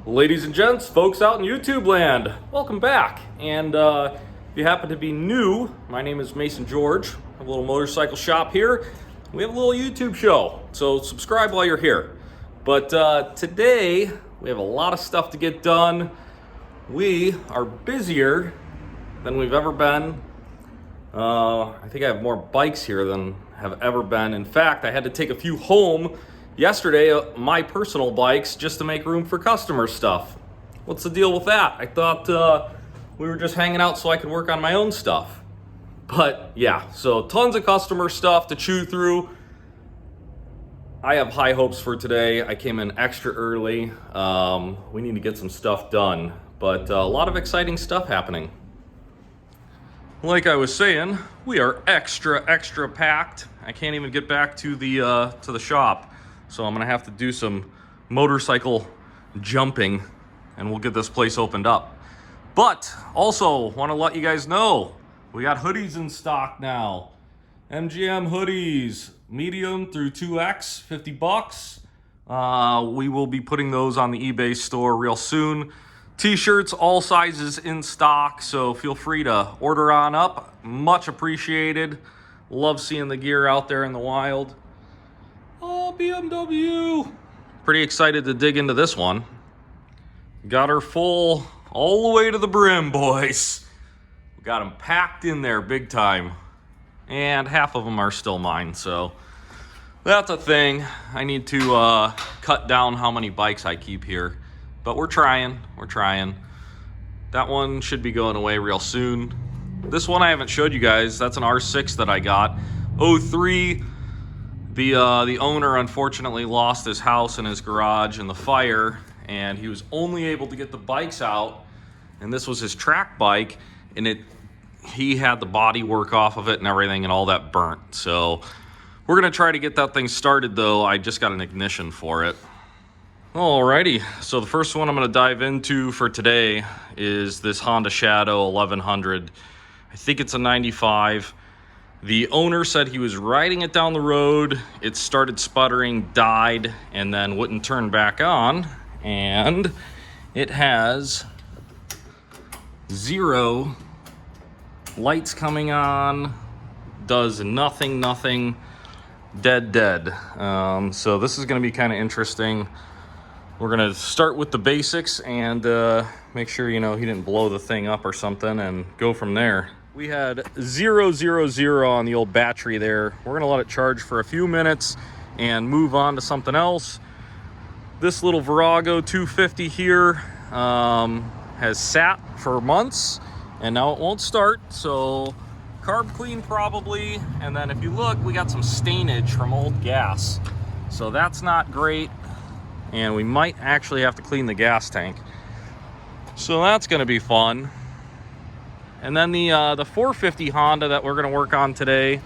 Ladies and gents, folks out in YouTube land, welcome back. And if you happen to be new, my name is Mason George. I have a little motorcycle shop here. We have a little YouTube show, so subscribe while you're here. But today, we have a lot of stuff to get done. We are busier than we've ever been. I think I have more bikes here than have ever been. In fact, I had to take a few home yesterday, my personal bikes, just to make room for customer stuff. What's the deal with that? I thought we were just hanging out so I could work on my own stuff. But yeah, so tons of customer stuff to chew through. I have high hopes for today. I came in extra early. We need to get some stuff done, but a lot of exciting stuff happening. Like I was saying, we are extra packed. I can't even get back to the shop. So I'm gonna have to do some motorcycle jumping and we'll get this place opened up. But also want to let you guys know, we got hoodies in stock now. MGM hoodies, medium through 2X, 50 bucks. We will be putting those on the eBay store real soon. T-shirts, all sizes in stock, so feel free to order on up. Much appreciated. Love seeing the gear out there in the wild. Oh, BMW. Pretty excited to dig into this one. Got her full all the way to the brim, boys. We got them packed in there big time. And half of them are still mine, so that's a thing. I need to cut down how many bikes I keep here. But we're trying. That one should be going away real soon. This one I haven't showed you guys. That's an R6 that I got. 03. The owner unfortunately lost his house and his garage in the fire, and he was only able to get the bikes out, and this was his track bike, and he had the body work off of it and everything, and all that burnt. So we're gonna try to get that thing started though. I just got an ignition for it. Alrighty, so the first one I'm gonna dive into for today is this Honda Shadow 1100. I think it's a 95. The owner said he was riding it down the road, it started sputtering, died, and then wouldn't turn back on, and it has 0 lights coming on, does nothing, dead. So this is going to be kind of interesting. We're going to start with the basics and make sure, he didn't blow the thing up or something, and go from there. We had 0, 0, 0 on the old battery there. We're gonna let it charge for a few minutes and move on to something else. This little Virago 250 here has sat for months and now it won't start. So carb clean probably. And then if you look, we got some stainage from old gas. So that's not great. And we might actually have to clean the gas tank. So that's gonna be fun. And then the 450 Honda that we're going to work on today,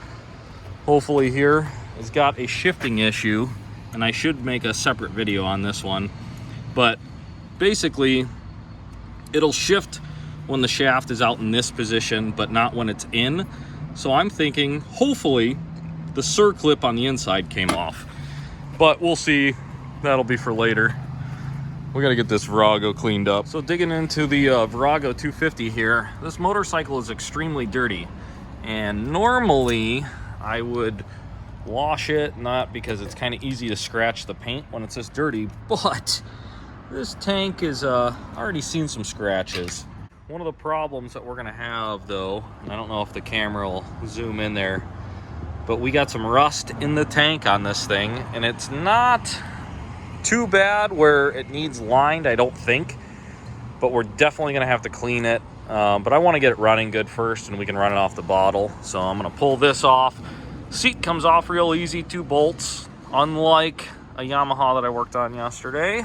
hopefully here, has got a shifting issue. And I should make a separate video on this one. But basically, it'll shift when the shaft is out in this position, but not when it's in. So I'm thinking, hopefully, the circlip on the inside came off. But we'll see. That'll be for later. We gotta get this Virago cleaned up. So digging into the Virago 250 here, this motorcycle is extremely dirty. And normally I would wash it, not because it's kind of easy to scratch the paint when it's this dirty, but this tank is already seen some scratches. One of the problems that we're gonna have though, and I don't know if the camera will zoom in there, but we got some rust in the tank on this thing, and it's not too bad where it needs lined, I don't think, but we're definitely gonna have to clean it. But I want to get it running good first, and we can run it off the bottle. So I'm gonna pull this off. Seat comes off real easy, 2 bolts, unlike a Yamaha that I worked on yesterday,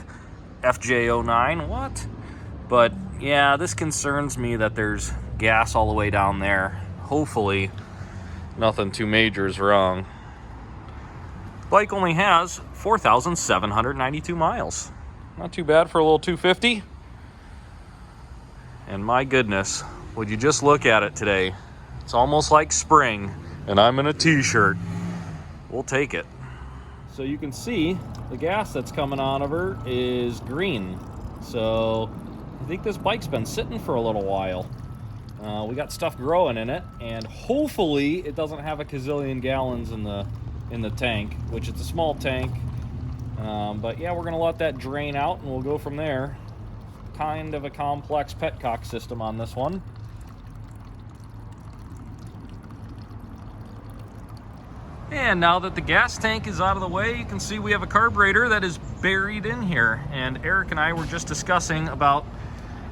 FJ09. What? But yeah, this concerns me that there's gas all the way down there. Hopefully nothing too major is wrong. Bike only has 4,792 miles. Not too bad for a little 250. And my goodness, would you just look at it today? It's almost like spring, and I'm in a t-shirt. We'll take it. So you can see the gas that's coming out of her is green. So I think this bike's been sitting for a little while. We got stuff growing in it, and hopefully it doesn't have a gazillion gallons in the tank, which it's a small tank. But yeah, we're gonna let that drain out and we'll go from there. Kind of a complex petcock system on this one. And now that the gas tank is out of the way, you can see we have a carburetor that is buried in here. And Eric and I were just discussing about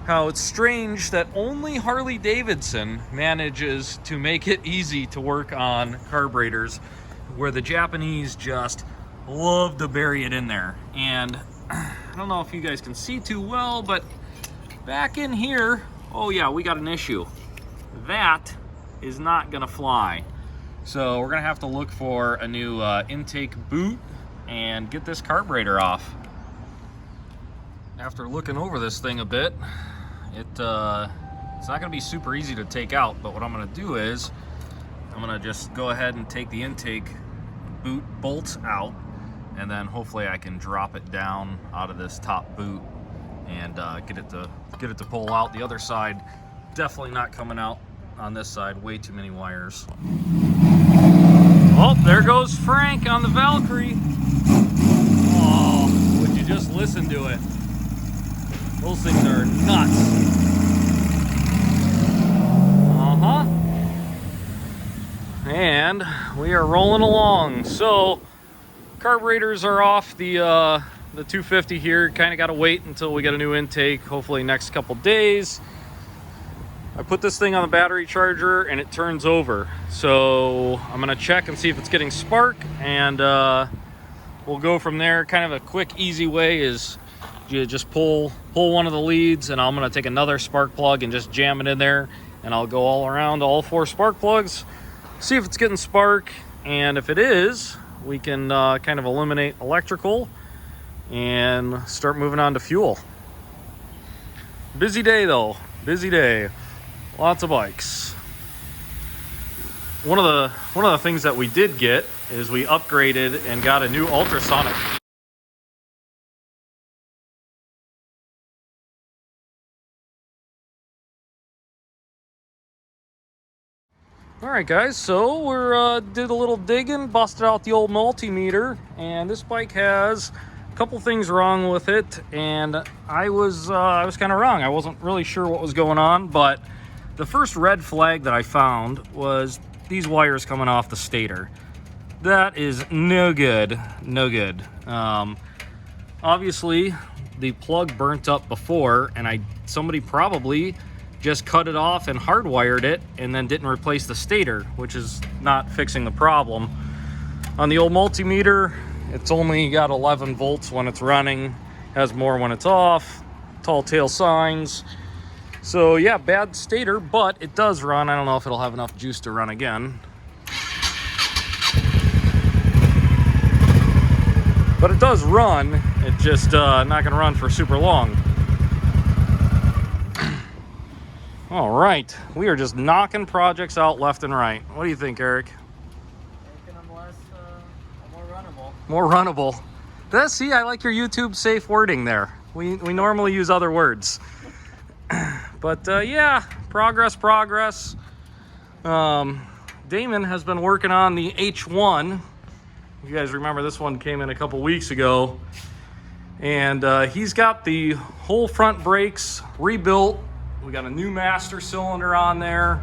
how it's strange that only Harley Davidson manages to make it easy to work on carburetors, where the Japanese just love to bury it in there. And I don't know if you guys can see too well, but back in here, oh yeah, we got an issue. That is not gonna fly. So we're gonna have to look for a new intake boot and get this carburetor off. After looking over this thing a bit, it's not gonna be super easy to take out, but what I'm gonna do is I'm gonna just go ahead and take the intake boot bolts out, and then hopefully I can drop it down out of this top boot and get it to pull out. The other side definitely not coming out on this side, way too many wires. Oh, there goes Frank on the Valkyrie. Oh, would you just listen to it? Those things are nuts. And we are rolling along. So carburetors are off the 250 here. Kind of got to wait until we get a new intake, hopefully next couple days. I put this thing on the battery charger and it turns over. So I'm gonna check and see if it's getting spark, and we'll go from there. Kind of a quick, easy way is you just pull one of the leads, and I'm gonna take another spark plug and just jam it in there, and I'll go all around all 4 spark plugs, see if it's getting spark, and if it is, we can kind of eliminate electrical and start moving on to fuel. Busy day though, busy day. Lots of bikes. One of the things that we did get is we upgraded and got a new ultrasonic. All right, guys. So we're did a little digging, busted out the old multimeter, and this bike has a couple things wrong with it. And I was kind of wrong. I wasn't really sure what was going on, but the first red flag that I found was these wires coming off the stator. That is no good, no good. Obviously, the plug burnt up before, and somebody probably just cut it off and hardwired it and then didn't replace the stator, which is not fixing the problem. On the old multimeter, it's only got 11 volts when it's running, has more when it's off, tall tale signs. So yeah, bad stator, but it does run. I don't know if it'll have enough juice to run again. But it does run. It's just not gonna run for super long. All right, we are just knocking projects out left and right. What do you think, Eric? Making them less, more runnable. More runnable. See, I like your YouTube safe wording there. We normally use other words. But yeah, progress. Damon has been working on the H1. You guys remember this one came in a couple weeks ago. And he's got the whole front brakes rebuilt. We got a new master cylinder on there.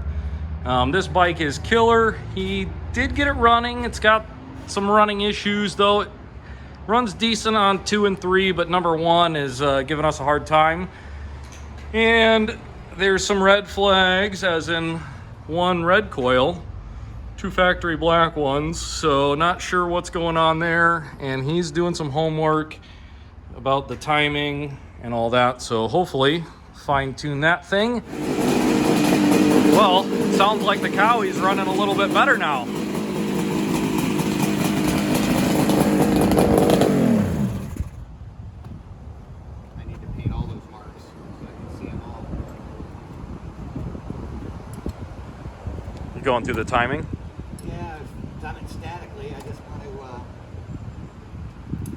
This bike is killer. He did get it running. It's got some running issues though. It runs decent on 2 and 3, but number 1 is giving us a hard time. And there's some red flags, as in 1 red coil, 2 factory black ones. So not sure what's going on there. And he's doing some homework about the timing and all that. So hopefully fine tune that thing. Well, sounds like the Kawie's running a little bit better now. I need to paint all those marks so I can see them all. You going through the timing? Yeah, I've done it statically. I just want to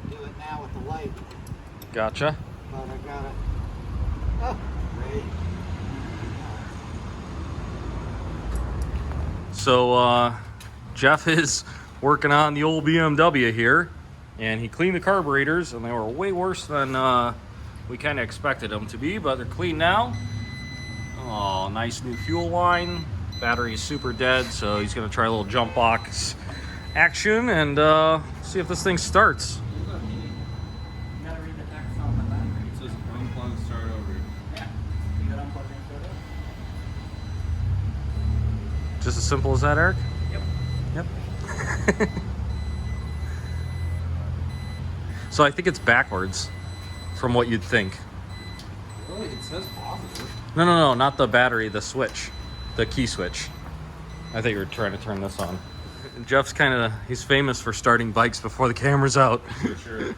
do it now with the light. Gotcha. But I got it. So Jeff is working on the old BMW here, and he cleaned the carburetors, and they were way worse than we kind of expected them to be, but they're clean now. Oh, nice new fuel line. Battery is super dead, so he's gonna try a little jump box action and see if this thing starts. You gotta read the text on the battery. It says unplug, start over. Yeah. You gotta unplug and start it. Just as simple as that, Eric? Yep. Yep. So I think it's backwards from what you'd think. Really? It says positive. No, not the battery, the switch, the key switch. I think you were trying to turn this on. Jeff's he's famous for starting bikes before the camera's out. For sure.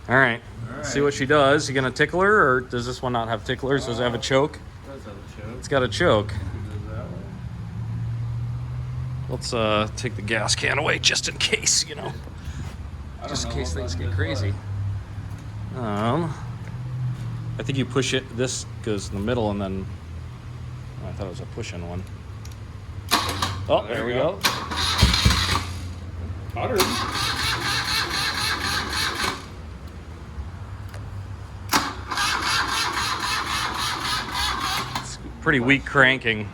All right. Let's see what she does. You gonna tickle her, or does this one not have ticklers? Does it have a choke? It does have a choke. It's got a choke. It goes that way. Let's take the gas can away just in case, just in case things get crazy. I think you push it. This goes in the middle, and then I thought it was a push-in one. Oh, there we go. Cutter. It's pretty weak cranking.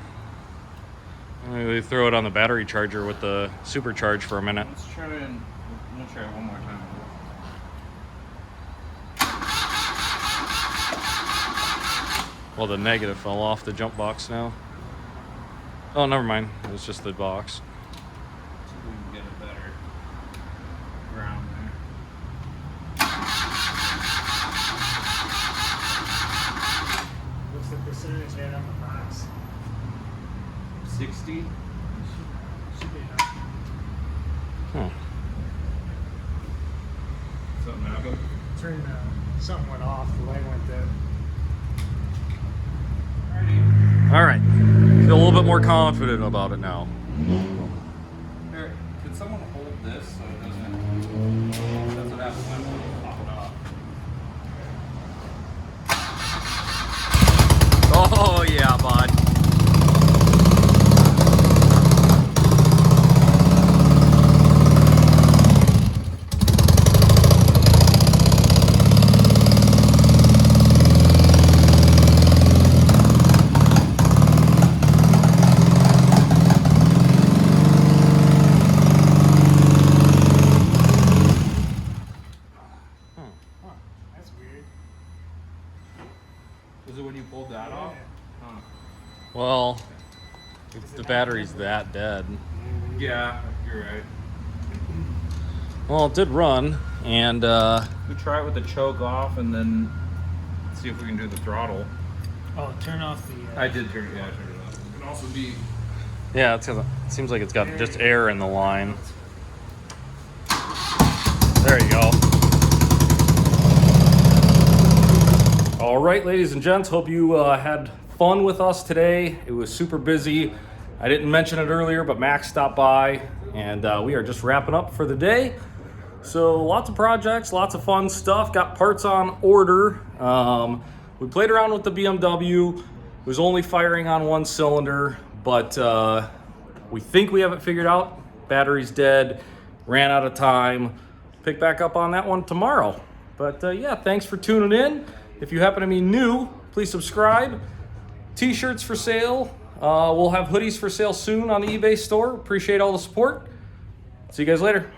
Maybe throw it on the battery charger with the supercharge for a minute. Let's try it one more time. Well, the negative fell off the jump box now. Oh, never mind. It was just the box. See if we can get a better ground there. What's the percentage there on the box? 60. Should be enough. Hmm. Something happened. Turn something went off. The light went dead. All right. Feel a little bit more confident about it now. Here, could someone hold this so it doesn't? That's what happens when it pop it off. Oh, yeah, bud. That's weird. Was it when you pulled that off? Huh. Well, if the battery's that dead. Yeah, you're right. Well, it did run, and We try it with the choke off and then see if we can do the throttle. Oh, turn off the. I did turn it off. It can also be. yeah, it seems like it's got just air in the line. There you go. All right, ladies and gents, hope you had fun with us today. It was super busy. I didn't mention it earlier, but Max stopped by, and we are just wrapping up for the day. So lots of projects, lots of fun stuff. Got parts on order. We played around with the BMW. It was only firing on one cylinder, but we think we have it figured out. Battery's dead, ran out of time. Pick back up on that one tomorrow. But yeah, thanks for tuning in. If you happen to be new, please subscribe. T-shirts for sale. We'll have hoodies for sale soon on the eBay store. Appreciate all the support. See you guys later.